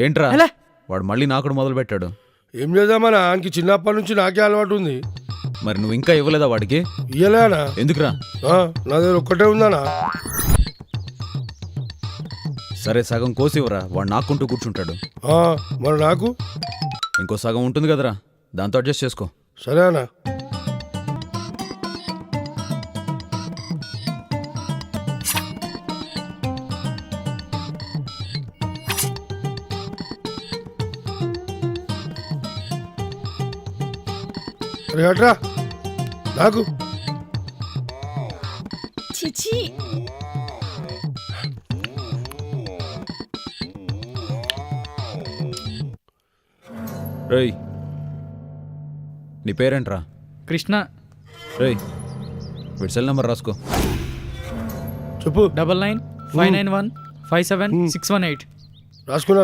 ఏంట్రా ఎలా? వాడు మళ్ళీ నాకుడు మొదలు పెట్టాడు. ఏం చేద్దామన్నా ఆయనకి చిన్నప్పటి నుంచి నాకే అలవాటు ఉంది. మరి నువ్వు ఇంకా ఇవ్వలేదా వాడికి? ఇయ్యలేనా? ఎందుకురా? నా దగ్గర ఒక్కటే ఉందానా? సరే సగం కోసివ్వరా, వాడు నాకుంటూ కూర్చుంటాడు. మరి నాకు ఇంకో సగం ఉంటుంది కదరా, దాంతో అడ్జస్ట్ చేసుకో. సరే అన్నా. అట్రా నాకు చిచి రేయ్ నీ పేరేంట్రా? కృష్ణ. రేయ్ వీడి సెల్ నెంబర్ రాసుకో. చెప్పు. 99 591 57618. రాసుకున్నా.